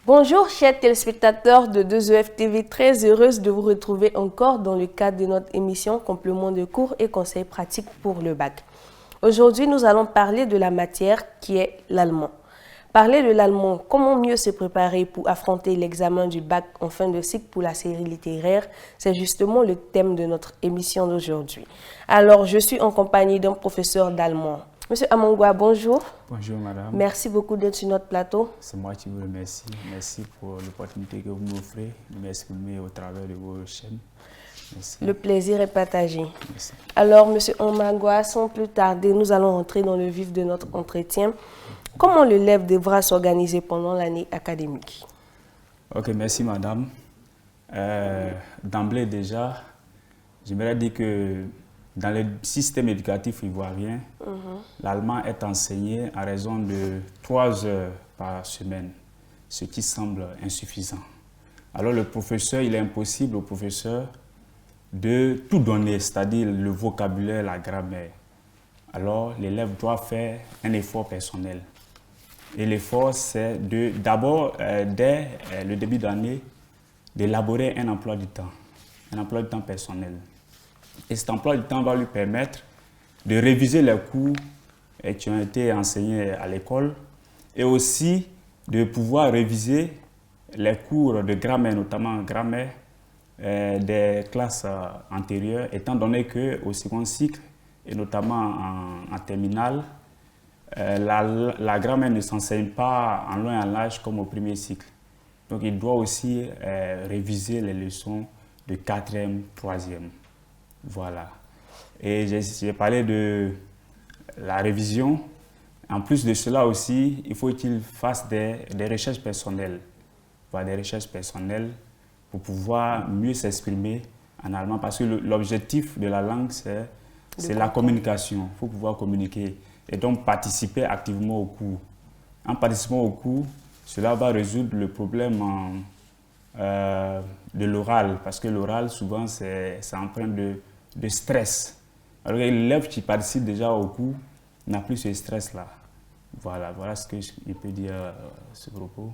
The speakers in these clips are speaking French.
Bonjour chers téléspectateurs de 2EF TV, très heureuse de vous retrouver encore dans le cadre de notre émission Complément de cours et conseils pratiques pour le bac. Aujourd'hui, nous allons parler de la matière qui est l'allemand. Parler de l'allemand, comment mieux se préparer pour affronter l'examen du bac en fin de cycle pour la série littéraire, c'est justement le thème de notre émission d'aujourd'hui. Alors, je suis en compagnie d'un professeur d'allemand. Monsieur Amangwa, bonjour. Bonjour madame. Merci beaucoup d'être sur notre plateau. C'est moi qui vous remercie. Merci pour l'opportunité que vous m'offrez de m'exprimer au travers de vos chaînes. Merci. Le plaisir est partagé. Merci. Alors, monsieur Amangwa, sans plus tarder, nous allons rentrer dans le vif de notre entretien. Comment l'élève devra s'organiser pendant l'année académique? Ok, merci madame. D'emblée déjà, j'aimerais dire que dans le système éducatif ivoirien, l'allemand est enseigné à raison de 3 heures par semaine, ce qui semble insuffisant. Alors le professeur, il est impossible au professeur de tout donner, c'est-à-dire le vocabulaire, la grammaire. Alors l'élève doit faire un effort personnel. Et l'effort, c'est d'abord, dès le début d'année, d'élaborer un emploi du temps personnel. Et cet emploi du temps va lui permettre de réviser les cours qui ont été enseignés à l'école et aussi de pouvoir réviser les cours de grammaire, notamment grammaire des classes antérieures, étant donné qu'au second cycle, et notamment en terminale, la grammaire ne s'enseigne pas en long et en large comme au premier cycle. Donc il doit aussi réviser les leçons de 4e, 3e. Voilà. Et j'ai parlé de la révision. En plus de cela aussi, il faut qu'il fasse des recherches personnelles. Voilà, des recherches personnelles pour pouvoir mieux s'exprimer en allemand. Parce que l'objectif de la langue, c'est la communication. Il faut pouvoir communiquer et donc participer activement au cours. En participant au cours, cela va résoudre le problème de l'oral, parce que l'oral, souvent, c'est empreint de stress. Alors l'élève qui participe déjà au cours n'a plus ce stress-là. Voilà ce que je peux dire à ce propos.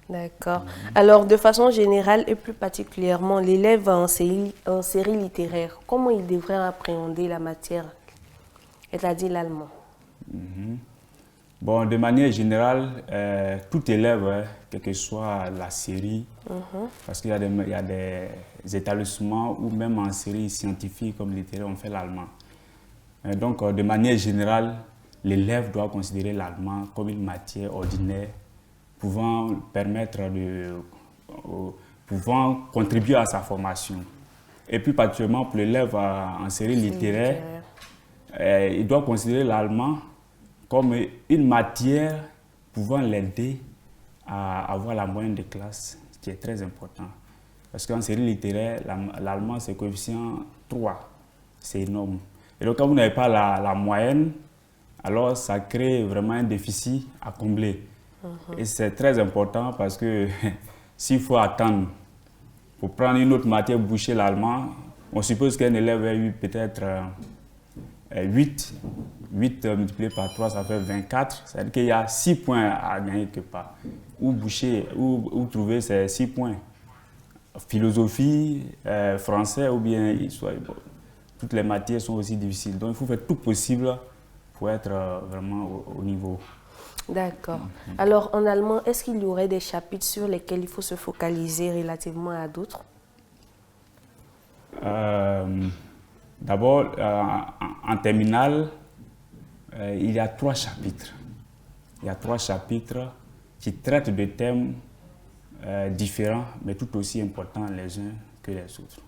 D'accord. Alors, de façon générale et plus particulièrement, l'élève en série littéraire, comment il devrait appréhender la matière, c'est-à-dire l'allemand? Bon, de manière générale, tout élève, quelle que soit la série, parce qu'il y a des établissements où même en série scientifique comme littéraire, on fait l'allemand. Donc, de manière générale, l'élève doit considérer l'allemand comme une matière ordinaire pouvant pouvant contribuer à sa formation. Et plus particulièrement pour l'élève en série littéraire, il doit considérer l'allemand comme une matière pouvant l'aider à avoir la moyenne de classe, ce qui est très important. Parce qu'en série littéraire, l'allemand, c'est coefficient 3. C'est énorme. Et donc, quand vous n'avez pas la moyenne, alors ça crée vraiment un déficit à combler. Et c'est très important parce que s'il faut attendre pour prendre une autre matière pour boucher l'allemand, on suppose qu'un élève a eu peut-être 8 multiplié par 3, ça fait 24. C'est-à-dire qu'il y a 6 points à gagner quelque part. Ou trouver ces 6 points. Philosophie, français ou bien histoire. Toutes les matières sont aussi difficiles. Donc il faut faire tout possible pour être vraiment au niveau. D'accord. Alors en allemand, est-ce qu'il y aurait des chapitres sur lesquels il faut se focaliser relativement à d'autres? D'abord, en terminale, il y a 3 chapitres. Il y a 3 chapitres qui traitent de thèmes différents, mais tout aussi importants les uns que les autres.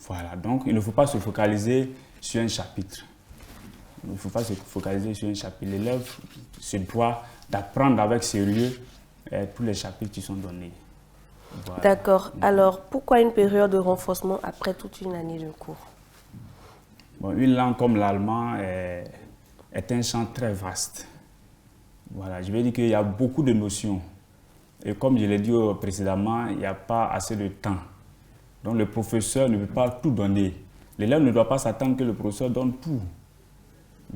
Voilà, donc il ne faut pas se focaliser sur un chapitre. Il ne faut pas se focaliser sur un chapitre. L'élève se doit d'apprendre avec sérieux tous les chapitres qui sont donnés. Voilà. D'accord. Alors, pourquoi une période de renforcement après toute une année de cours? Bon, une langue comme l'allemand est un champ très vaste. Voilà, je vais dire qu'il y a beaucoup de notions. Et comme je l'ai dit précédemment, il n'y a pas assez de temps. Donc le professeur ne peut pas tout donner. L'élève ne doit pas s'attendre que le professeur donne tout.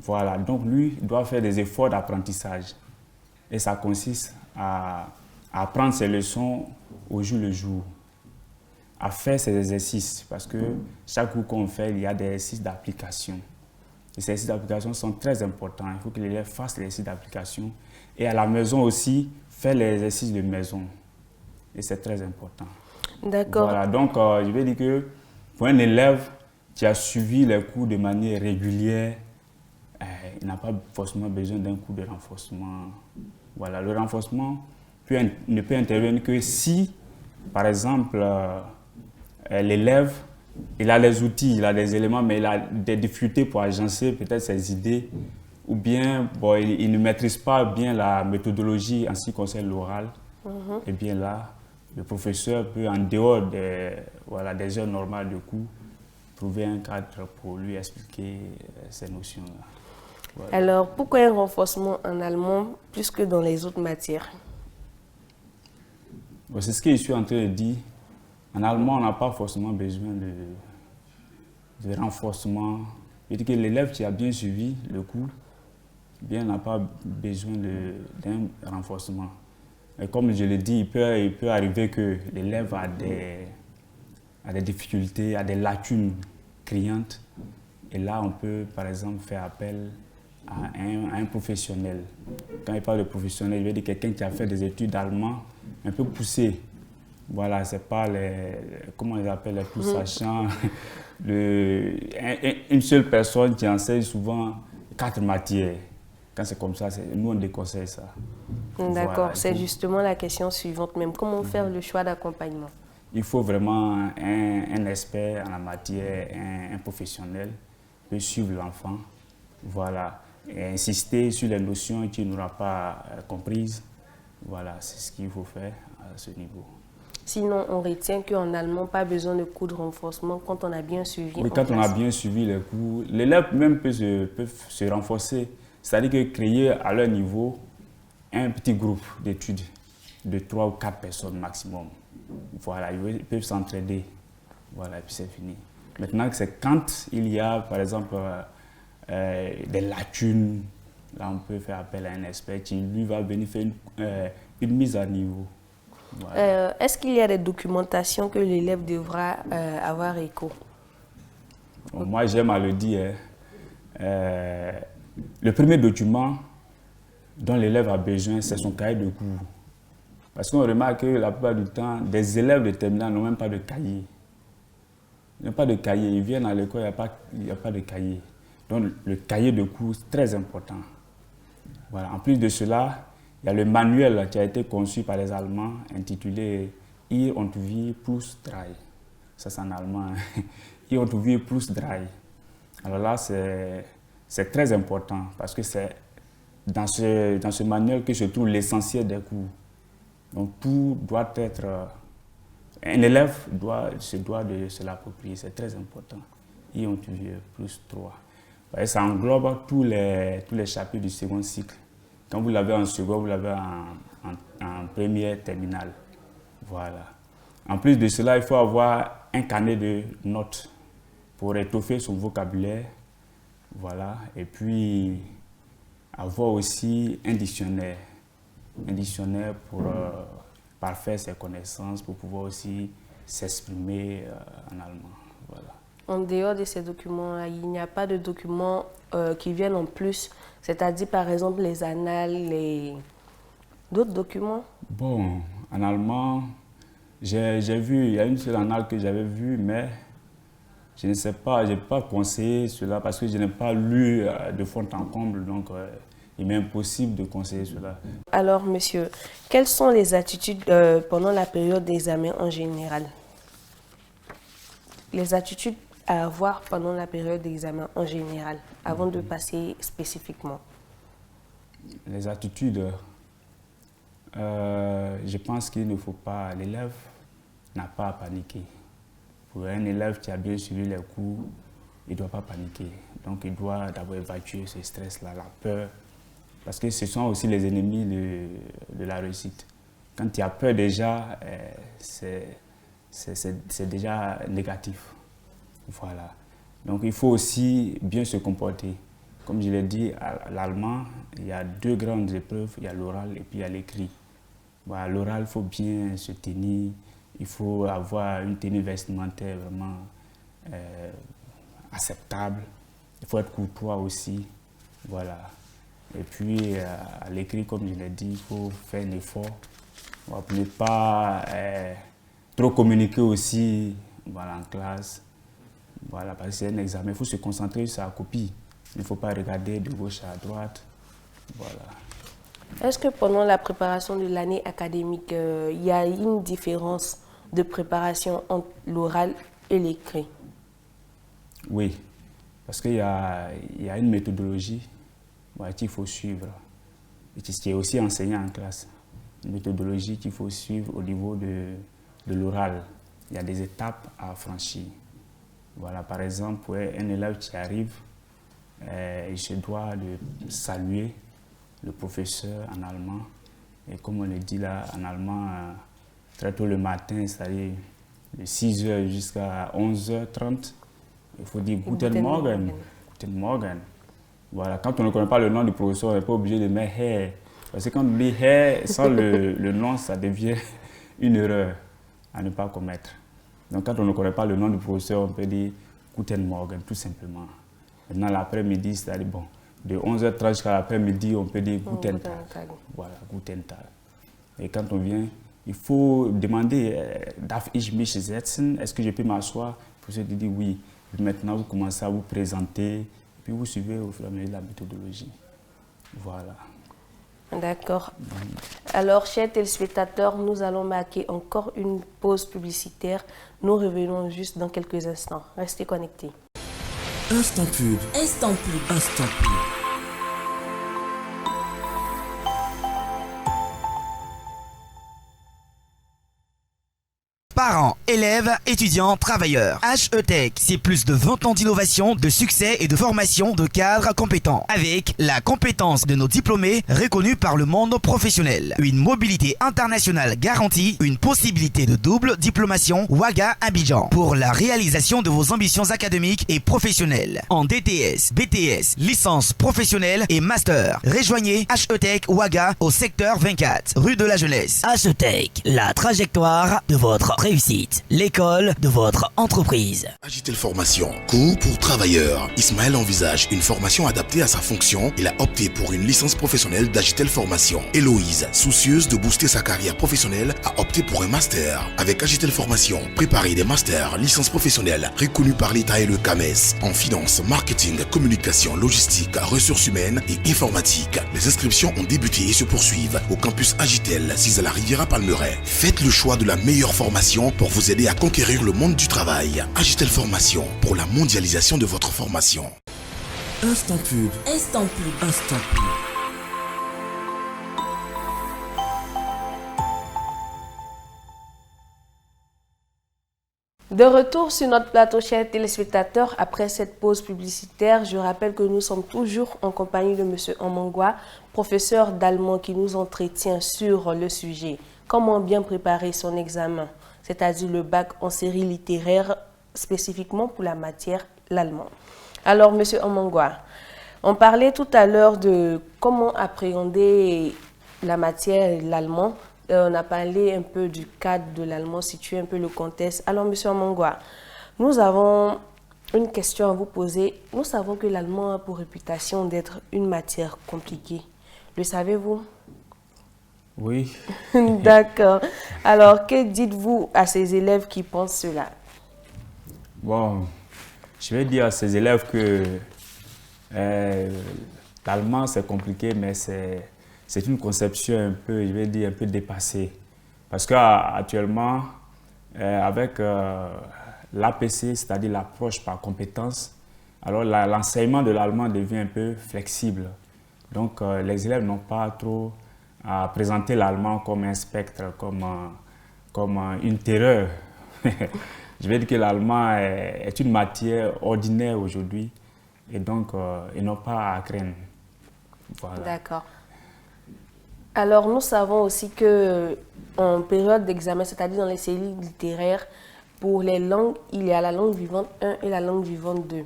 Voilà, donc lui doit faire des efforts d'apprentissage. Et ça consiste à à apprendre ses leçons au jour le jour, à faire ses exercices, parce que chaque cours qu'on fait, il y a des exercices d'application. Et ces exercices d'application sont très importants. Il faut que l'élève fasse les exercices d'application. Et à la maison aussi, faire les exercices de maison. Et c'est très important. D'accord. Voilà, donc je vais dire que pour un élève qui a suivi les cours de manière régulière, il n'a pas forcément besoin d'un cours de renforcement. Voilà, le renforcement ne peut intervenir que si, par exemple, l'élève, il a les outils, il a des éléments, mais il a des difficultés pour agencer peut-être ses idées, ou bien bon, il ne maîtrise pas bien la méthodologie en ce qui concerne l'oral. Et bien là, le professeur peut, en dehors des heures normales de cours, trouver un cadre pour lui expliquer ces notions-là. Voilà. Alors, pourquoi un renforcement en allemand plus que dans les autres matières? Bon, c'est ce que je suis en train de dire. En allemand, on n'a pas forcément besoin de renforcement. Je dis que l'élève qui a bien suivi le cours, bien n'a pas besoin d'un renforcement. Et comme je l'ai dit, il peut arriver que l'élève a des difficultés, a des lacunes criantes. Et là, on peut, par exemple, faire appel à un professionnel. Quand il parle de professionnel, je veux dire quelqu'un qui a fait des études d'allemand un peu poussées. Voilà, c'est pas comment ils appellent les plus sachants. Une seule personne qui enseigne souvent 4 matières. Quand c'est comme ça, nous on déconseille ça. D'accord, Voilà, c'est justement la question suivante même. Comment faire le choix d'accompagnement? Il faut vraiment un expert en la matière, un professionnel qui peut suivre l'enfant. Voilà, et insister sur les notions qu'il n'aura pas comprises. Voilà, c'est ce qu'il faut faire à ce niveau. Sinon, on retient qu'en allemand, pas besoin de cours de renforcement quand on a bien suivi. Oui, quand on a bien suivi les cours, l'élève même peut se renforcer. C'est-à-dire que créer à leur niveau un petit groupe d'études de 3 ou 4 personnes maximum. Voilà, ils peuvent s'entraider. Voilà, et puis c'est fini. Maintenant, c'est quand il y a, par exemple, des lacunes, là on peut faire appel à un expert qui lui va venir faire une mise à niveau. Voilà. Est-ce qu'il y a des documentations que l'élève devra avoir écho? Bon, moi, j'aime à le dire. Le premier document dont l'élève a besoin, c'est son cahier de cours. Parce qu'on remarque que la plupart du temps, des élèves de terminale n'ont même pas de cahier. Ils n'ont pas de cahier. Ils viennent à l'école, il n'y a pas de cahier. Donc, le cahier de cours, c'est très important. Voilà. En plus de cela, il y a le manuel qui a été conçu par les Allemands, intitulé « Hier und wir plus drei ». Ça, c'est en allemand. « Hier und wir plus drei ». Alors là, c'est très important parce que c'est dans ce manuel que se trouve l'essentiel des cours. Donc tout doit être... un élève se doit de se l'approprier, c'est très important. Hier und wir plus 3. Ça englobe tous les chapitres du second cycle. Quand vous l'avez en second, vous l'avez en première terminale. Voilà. En plus de cela, il faut avoir un carnet de notes pour étoffer son vocabulaire. Voilà. Et puis, avoir aussi un dictionnaire. Un dictionnaire pour parfaire ses connaissances, pour pouvoir aussi s'exprimer en allemand. Voilà. En dehors de ces documents-là, il n'y a pas de documents qui viennent en plus, c'est-à-dire par exemple les annales, d'autres documents? Bon, en allemand, j'ai vu, il y a une seule annale que j'avais vue, mais je ne sais pas, je n'ai pas conseillé cela parce que je n'ai pas lu de fond en comble, donc il m'est impossible de conseiller cela. Alors, monsieur, quelles sont les attitudes pendant la période d'examen en général? Les attitudes à avoir pendant la période d'examen en général, avant de passer spécifiquement. Les attitudes, je pense qu'il ne faut pas, l'élève n'a pas à paniquer. Pour un élève qui a bien suivi les cours, il ne doit pas paniquer. Donc il doit d'abord évacuer ce stress-là, la peur, parce que ce sont aussi les ennemis de la réussite. Quand tu as peur déjà, c'est déjà négatif. Voilà. Donc il faut aussi bien se comporter. Comme je l'ai dit, à l'allemand, il y a 2 grandes épreuves, il y a l'oral et puis il y a l'écrit. Voilà, l'oral, il faut bien se tenir, il faut avoir une tenue vestimentaire vraiment acceptable, il faut être courtois aussi, voilà. Et puis, à l'écrit, comme je l'ai dit, il faut faire un effort, pour ne pas trop communiquer aussi, voilà, en classe, voilà, parce que c'est un examen, il faut se concentrer sur sa copie, il ne faut pas regarder de gauche à droite, voilà. Est-ce que pendant la préparation de l'année académique, il y a une différence de préparation entre l'oral et l'écrit? Oui, parce qu'il y a une méthodologie qu'il faut suivre, et qui est aussi enseignée en classe. Une méthodologie qu'il faut suivre au niveau de l'oral. Il y a des étapes à franchir. Voilà, par exemple, un élève qui arrive, il se doit de saluer le professeur en allemand. Et comme on le dit là, en allemand, très tôt le matin, c'est-à-dire de 6h jusqu'à 11h30, il faut dire Guten Morgen. Guten Morgen. Voilà, quand on ne connaît pas le nom du professeur, on n'est pas obligé de mettre Herr. Parce que quand on dit Herr sans le nom, ça devient une erreur à ne pas commettre. Donc quand on ne connaît pas le nom du professeur, on peut dire Guten Morgen, tout simplement. Maintenant, l'après-midi, c'est-à-dire, bon, de 11h30 jusqu'à l'après-midi, on peut dire Guten Tag. Voilà, Guten Tag. Et quand on vient, il faut demander Darf ich mich setzen? Est-ce que je peux m'asseoir? Le professeur dit oui. Et maintenant, vous commencez à vous présenter, et puis vous suivez au fur et à mesure la méthodologie. Voilà. D'accord. Alors, chers téléspectateurs, nous allons marquer encore une pause publicitaire. Nous revenons juste dans quelques instants. Restez connectés. Instant pub. Instant pub. Instant pub. Parents, élèves, étudiants, travailleurs. HETech, c'est plus de 20 ans d'innovation, de succès et de formation de cadres compétents. Avec la compétence de nos diplômés reconnus par le monde professionnel. Une mobilité internationale garantie, une possibilité de double diplomation Ouaga-Abidjan. Pour la réalisation de vos ambitions académiques et professionnelles. En DTS, BTS, licence professionnelle et master. Rejoignez HETech Ouaga au secteur 24, rue de la Jeunesse. HETech, la trajectoire de votre réussite, l'école de votre entreprise. Agitel Formation, cours pour travailleurs. Ismaël envisage une formation adaptée à sa fonction. Il a opté pour une licence professionnelle d'Agitel Formation. Héloïse, soucieuse de booster sa carrière professionnelle, a opté pour un master. Avec Agitel Formation, préparez des masters, licences professionnelles reconnus par l'État et le CAMES en finance, marketing, communication, logistique, ressources humaines et informatique. Les inscriptions ont débuté et se poursuivent au campus Agitel, 6 à la Riviera Palmeraie. Faites le choix de la meilleure formation pour vous aider à conquérir le monde du travail. Agitel Formation pour la mondialisation de votre formation. Instant pub. Instant pub. Instant pub. De retour sur notre plateau, chers téléspectateurs, après cette pause publicitaire, je rappelle que nous sommes toujours en compagnie de M. Omangwa, professeur d'allemand qui nous entretient sur le sujet. Comment bien préparer son examen, c'est-à-dire le bac en série littéraire, spécifiquement pour la matière l'allemand. Alors, M. Omangwa, on parlait tout à l'heure de comment appréhender la matière l'allemand. On a parlé un peu du cadre de l'allemand, situer un peu le contexte. Alors, M. Omangwa, nous avons une question à vous poser. Nous savons que l'allemand a pour réputation d'être une matière compliquée. Le savez-vous? Oui. D'accord. Alors, que dites-vous à ces élèves qui pensent cela? Bon, je vais dire à ces élèves que l'allemand, c'est compliqué, mais c'est une conception un peu, je vais dire, un peu dépassée. Parce qu'actuellement, avec l'APC, c'est-à-dire l'approche par compétence, alors l'enseignement de l'allemand devient un peu flexible. Donc, les élèves n'ont pas trop à présenter l'allemand comme un spectre, comme une terreur. Je vais dire que l'allemand est une matière ordinaire aujourd'hui et donc ils n'ont pas à craindre. Voilà. D'accord. Alors, nous savons aussi qu'en période d'examen, c'est-à-dire dans les séries littéraires, pour les langues, il y a la langue vivante 1 et la langue vivante 2.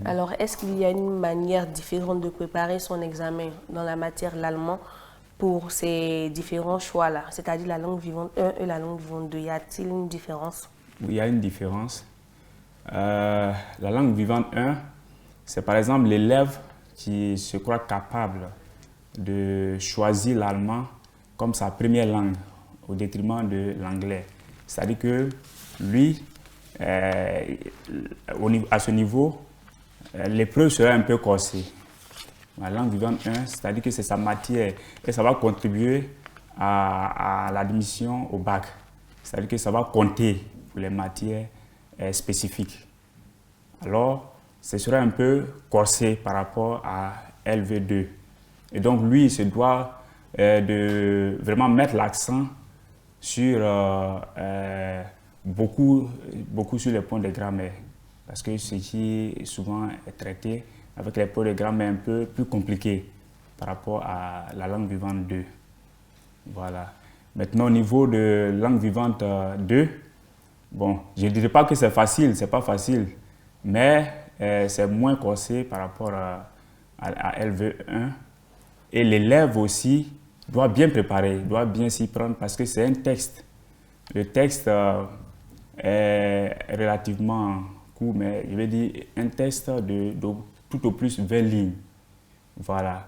Alors, est-ce qu'il y a une manière différente de préparer son examen dans la matière l'allemand pour ces différents choix-là, c'est-à-dire la langue vivante 1 et la langue vivante 2? Y a-t-il une différence? Oui, il y a une différence. La langue vivante 1, c'est par exemple l'élève qui se croit capable de choisir l'allemand comme sa première langue au détriment de l'anglais. C'est-à-dire que lui, à ce niveau, l'épreuve sera un peu corsée. La langue vivante 1, c'est-à-dire que c'est sa matière et ça va contribuer à l'admission au bac. C'est-à-dire que ça va compter pour les matières spécifiques. Alors, ce sera un peu corsé par rapport à LV2. Et donc, lui, il se doit de vraiment mettre l'accent sur beaucoup sur les points de grammaire. Parce que ce qui souvent est traité avec les points de grammaire un peu plus compliqués par rapport à la langue vivante 2. Voilà. Maintenant, au niveau de langue vivante 2, bon, je ne dirais pas que c'est facile, c'est pas facile, mais c'est moins corsé par rapport à LV1. Et l'élève aussi doit bien préparer, doit bien s'y prendre parce que c'est un texte. Le texte est relativement court, mais je vais dire un texte de tout au plus 20 lignes. Voilà.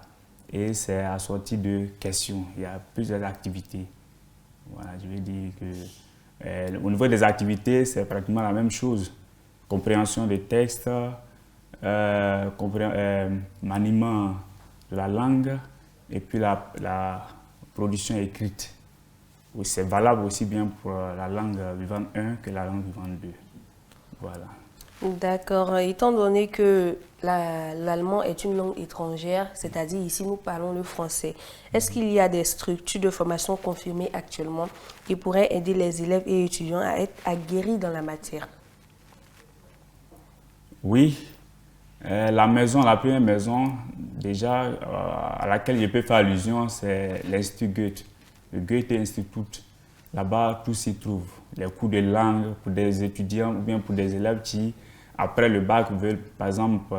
Et c'est assorti de questions. Il y a plusieurs activités. Voilà, je vais dire que au niveau des activités, c'est pratiquement la même chose. Compréhension des textes, maniement de la langue et puis la production écrite. C'est valable aussi bien pour la langue vivante 1 que la langue vivante 2. Voilà. D'accord. Étant donné que l'allemand est une langue étrangère, c'est-à-dire ici nous parlons le français, est-ce qu'il y a des structures de formation confirmées actuellement qui pourraient aider les élèves et étudiants à être aguerris dans la matière? Oui. La première maison déjà à laquelle je peux faire allusion, c'est l'Institut Goethe, le Goethe Institut. Là-bas, tout s'y trouve. Les cours de langue pour des étudiants ou bien pour des élèves qui, après le bac, veulent par exemple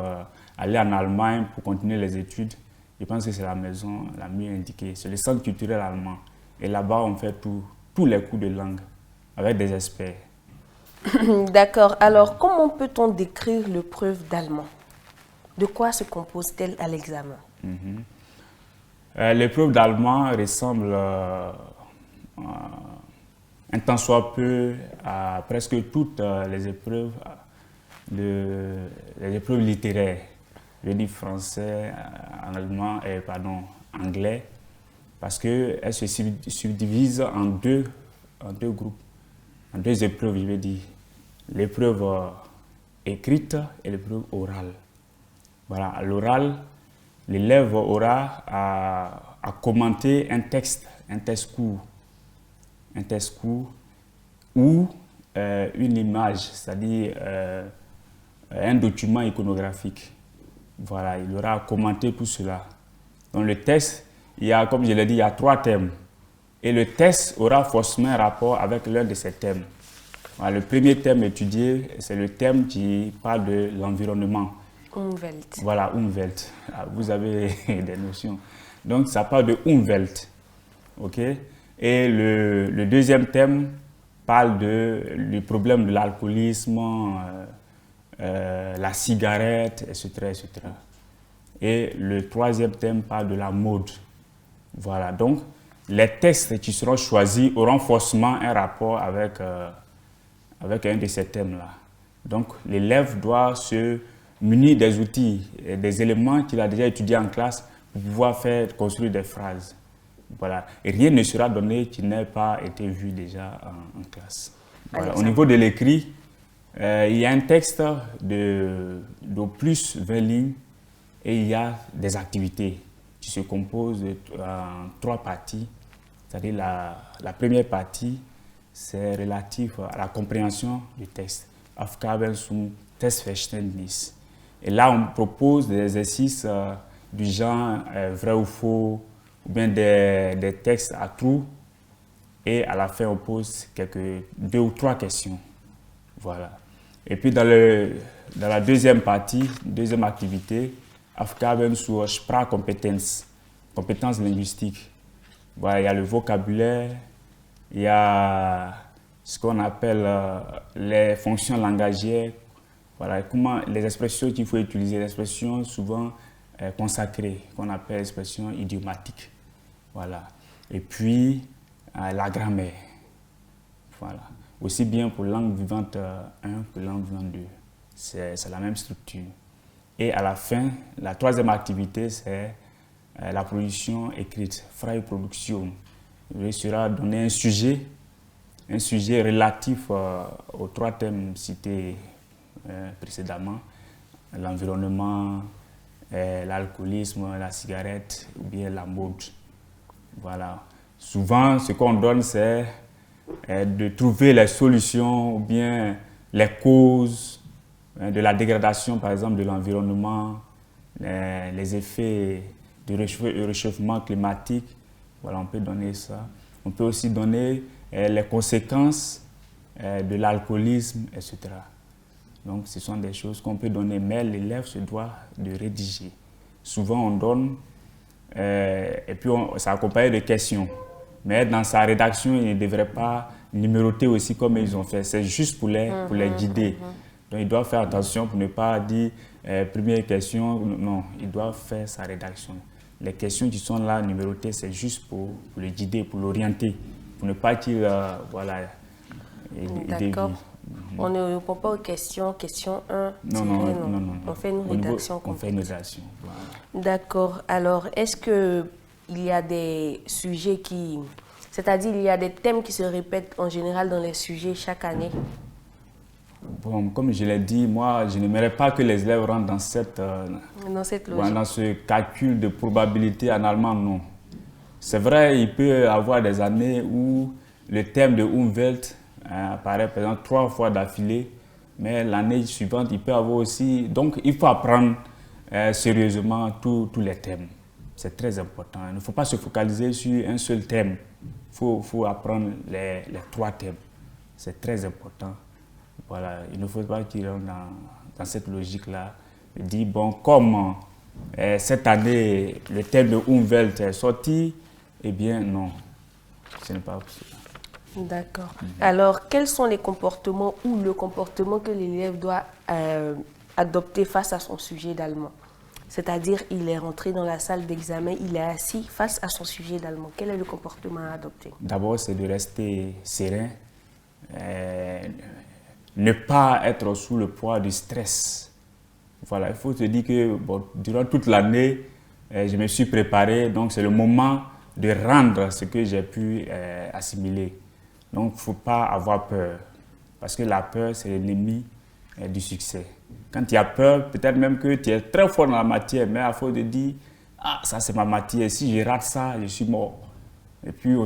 aller en Allemagne pour continuer les études. Je pense que c'est la maison la mieux indiquée. C'est le centre culturel allemand. Et là-bas, on fait tous les cours de langue avec des experts. D'accord. Alors, comment peut-on décrire l'épreuve d'allemand? De quoi se compose-t-elle à l'examen? L'épreuve d'allemand ressemble un tant soit peu à presque toutes les épreuves, les épreuves littéraires. Je dis français, allemand et anglais, parce qu'elles se subdivisent en deux groupes, en deux épreuves, je vais dire. L'épreuve écrite et l'épreuve orale. Voilà, à l'oral, l'élève aura à commenter un texte court ou une image, c'est-à-dire un document iconographique. Voilà, il aura à commenter tout cela. Dans le texte, il y a, comme je l'ai dit, il y a 3 thèmes. Et le texte aura forcément un rapport avec l'un de ces thèmes. Voilà, le premier thème étudié, c'est le thème qui parle de l'environnement. Umwelt. Voilà, Umwelt. Vous avez des notions. Donc, ça parle de Umwelt. OK? Et le deuxième thème parle du problème de l'alcoolisme, la cigarette, etc., etc. Et le troisième thème parle de la mode. Voilà. Donc, les textes qui seront choisis auront forcément un rapport avec un de ces thèmes-là. Donc, l'élève doit se munir des outils et des éléments qu'il a déjà étudiés en classe pour pouvoir construire des phrases. Voilà. Et rien ne sera donné qui n'ait pas été vu déjà en classe. Voilà. Au niveau de l'écrit, il y a un texte de plus 20 lignes et il y a des activités qui se composent en 3 parties. C'est-à-dire la première partie, c'est relatif à la compréhension du texte. Aufgaben zum Textverständnis. Et là, on propose des exercices du genre vrai ou faux, ou bien des textes à trous. Et à la fin, on pose 2 ou 3 questions. Voilà. Et puis, dans la deuxième partie, deuxième activité, Aufgaben zur Sprachkompetenz, compétences linguistiques. Voilà, il y a le vocabulaire, il y a ce qu'on appelle les fonctions langagières, voilà, comment les expressions qu'il faut utiliser, les expressions souvent consacrées, qu'on appelle expressions idiomatiques. Voilà. Et puis, la grammaire. Voilà. Aussi bien pour langue vivante 1 que langue vivante 2. C'est la même structure. Et à la fin, la troisième activité, c'est la production écrite, freie production. Il sera donné un sujet relatif aux 3 thèmes cités précédemment, l'environnement, l'alcoolisme, la cigarette ou bien la mode. Voilà. Souvent, ce qu'on donne, c'est de trouver les solutions ou bien les causes de la dégradation, par exemple, de l'environnement, les effets du réchauffement climatique. Voilà, on peut donner ça. On peut aussi donner les conséquences de l'alcoolisme, etc. Donc, ce sont des choses qu'on peut donner, mais l'élève se doit de rédiger. Souvent, on donne, et puis ça accompagne de questions. Mais dans sa rédaction, il ne devrait pas numéroter aussi comme ils ont fait. C'est juste pour les guider. Donc, il doit faire attention pour ne pas dire première question. Non, il doit faire sa rédaction. Les questions qui sont là numérotées, c'est juste pour le guider, pour l'orienter, pour ne pas qu'il voilà. D'accord. On ne répond pas aux questions, question 1. Non. On fait une rédaction. On fait une rédaction. Voilà. D'accord. Alors, est-ce qu'il y a des sujets qui... C'est-à-dire, il y a des thèmes qui se répètent en général dans les sujets chaque année? Bon, comme je l'ai dit, moi, je n'aimerais pas que les élèves rentrent dans cette logique. Dans ce calcul de probabilité en allemand, non. C'est vrai, il peut y avoir des années où le thème de Umwelt apparaît par exemple 3 fois d'affilée, mais l'année suivante, il peut y avoir aussi... Donc, il faut apprendre sérieusement tous les thèmes. C'est très important. Il ne faut pas se focaliser sur un seul thème. Il faut apprendre les 3 thèmes. C'est très important. Voilà, il ne faut pas qu'ils rentrent dans cette logique-là. Il dit, bon, comme cette année, le thème de Umwelt est sorti, eh bien, non, ce n'est pas possible. D'accord. Alors, quels sont les comportements ou le comportement que l'élève doit adopter face à son sujet d'allemand? C'est-à-dire, il est rentré dans la salle d'examen, il est assis face à son sujet d'allemand. Quel est le comportement à adopter? D'abord, c'est de rester serein, ne pas être sous le poids du stress. Voilà, il faut se dire que bon, durant toute l'année, je me suis préparé, donc c'est le moment de rendre ce que j'ai pu assimiler. Donc, il ne faut pas avoir peur, parce que la peur, c'est l'ennemi du succès. Quand tu as peur, peut-être même que tu es très fort dans la matière, mais à force de dire « Ah, ça c'est ma matière, si je rate ça, je suis mort ». Et puis,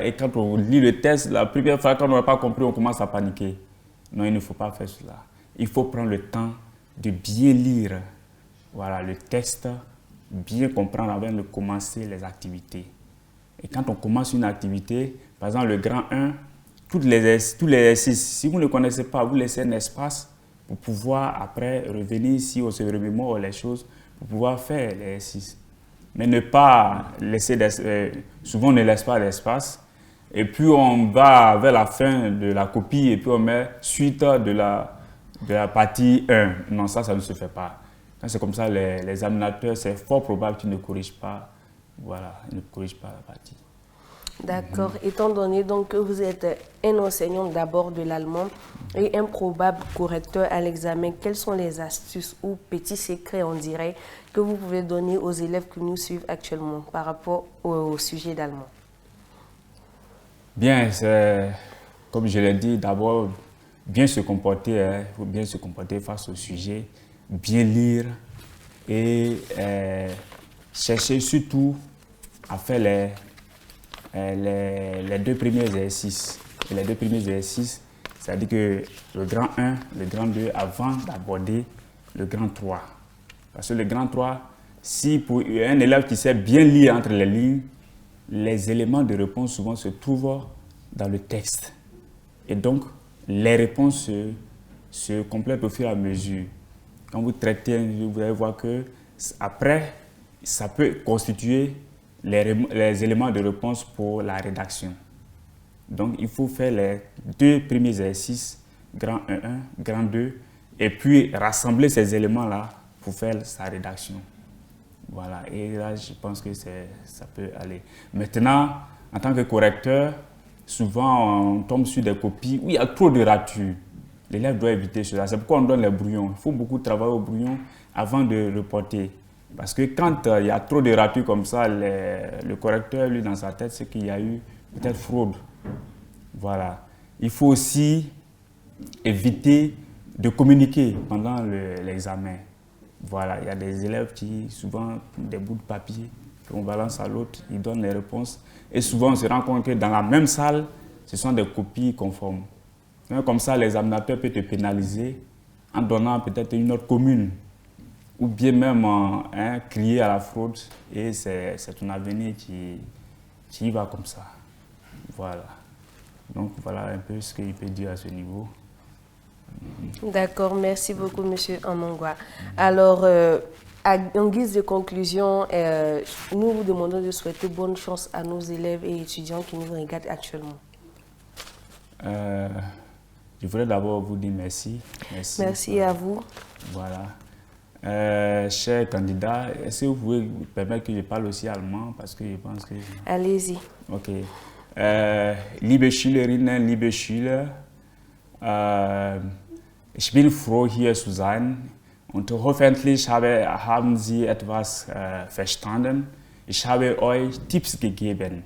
et quand on lit le test, la première fois, quand on n'a pas compris, on commence à paniquer. Non, il ne faut pas faire cela. Il faut prendre le temps de bien lire voilà, le texte, bien comprendre avant de commencer les activités. Et quand on commence une activité, par exemple le grand 1, tous les exercices, si vous ne connaissez pas, vous laissez un espace pour pouvoir après revenir, si on se remémore les choses, pour pouvoir faire l'exercice. Mais ne pas laisser, souvent on ne laisse pas d'espace, et puis on va vers la fin de la copie et puis on met suite de la partie 1. Non, ça ne se fait pas. Quand c'est comme ça, les examinateurs, c'est fort probable qu'ils ne corrigent pas, voilà, ils ne corrigent pas la partie. D'accord. Étant donné donc que vous êtes un enseignant d'abord de l'allemand et un probable correcteur à l'examen, quelles sont les astuces ou petits secrets, on dirait, que vous pouvez donner aux élèves qui nous suivent actuellement par rapport au sujet d'allemand? Bien, comme je l'ai dit, d'abord, bien se comporter, il faut bien se comporter face au sujet, bien lire et chercher surtout à faire les 2 premiers exercices. Et les 2 premiers exercices, c'est-à-dire que le grand 1, le grand 2, avant d'aborder le grand 3. Parce que le grand 3, si pour un élève qui sait bien lire entre les lignes, les éléments de réponse souvent se trouvent dans le texte. Et donc, les réponses se complètent au fur et à mesure. Quand vous traitez, vous allez voir que après, ça peut constituer les éléments de réponse pour la rédaction. Donc, il faut faire les 2 premiers exercices, grand 1.1, grand 2, et puis rassembler ces éléments-là pour faire sa rédaction. Voilà, et là, je pense que ça peut aller. Maintenant, en tant que correcteur, souvent, on tombe sur des copies où il y a trop de ratures. L'élève doit éviter cela. C'est pourquoi on donne les brouillons. Il faut beaucoup travailler au brouillon avant de reporter. Parce que quand il y a trop de ratures comme ça, le correcteur, lui, dans sa tête, c'est qu'il y a eu peut-être fraude. Voilà. Il faut aussi éviter de communiquer pendant l'examen. Voilà. Il y a des élèves qui, souvent, des bouts de papier qu'on balance à l'autre, ils donnent les réponses. Et souvent, on se rend compte que dans la même salle, ce sont des copies conformes. Comme ça, l'examinateur peut te pénaliser en donnant peut-être une autre commune ou bien même crier à la fraude et c'est ton avenir qui y va comme ça. Voilà. Donc voilà un peu ce qu'il peut dire à ce niveau. D'accord, merci beaucoup Monsieur Amongwa. Alors, en guise de conclusion, nous vous demandons de souhaiter bonne chance à nos élèves et étudiants qui nous regardent actuellement. Je voudrais d'abord vous dire merci. Merci à vous. Voilà. Chers candidats, est-ce que vous pouvez me permettre que je parle aussi allemand parce que je pense que... Allez-y. Ok. Liebe Schülerinnen, liebe Schüler, ich bin froh, hier zu sein und hoffentlich haben Sie etwas verstanden. Ich habe euch Tipps gegeben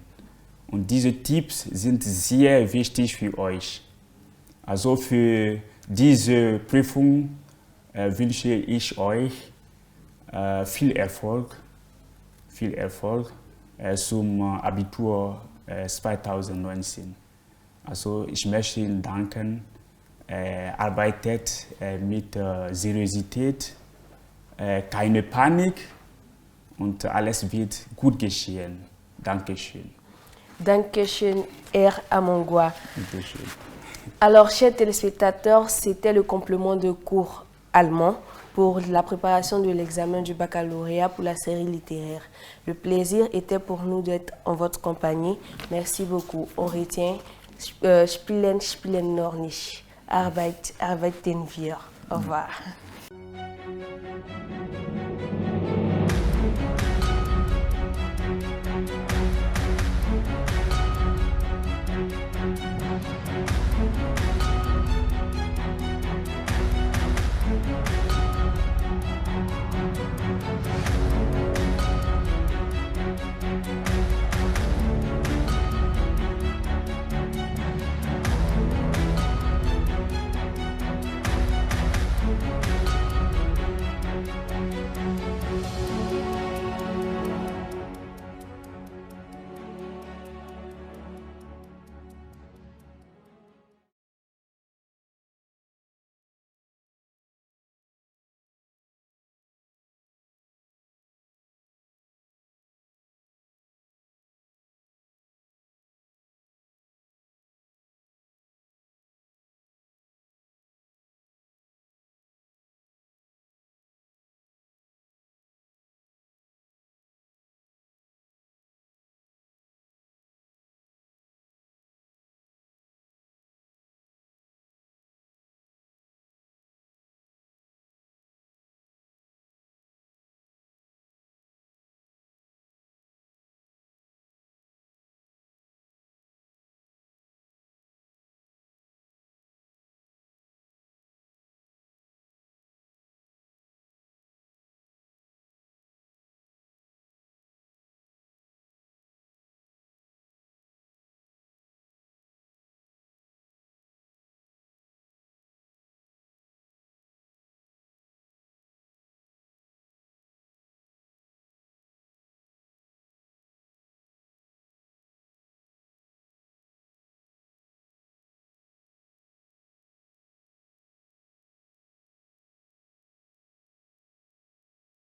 und diese Tipps sind sehr wichtig für euch. Also für diese Prüfung wünsche ich euch viel Erfolg zum Abitur 2019. Also ich möchte Ihnen danken, arbeitet mit Seriosität, keine Panik und alles wird gut geschehen. Dankeschön. Dankeschön, Herr Amongwa. Dankeschön. Alors, chers téléspectateurs, c'était le complément de cours allemand pour la préparation de l'examen du baccalauréat pour la série littéraire. Le plaisir était pour nous d'être en votre compagnie. Merci beaucoup. On retient Spielen noch nicht. Arbeiten wir. Au revoir.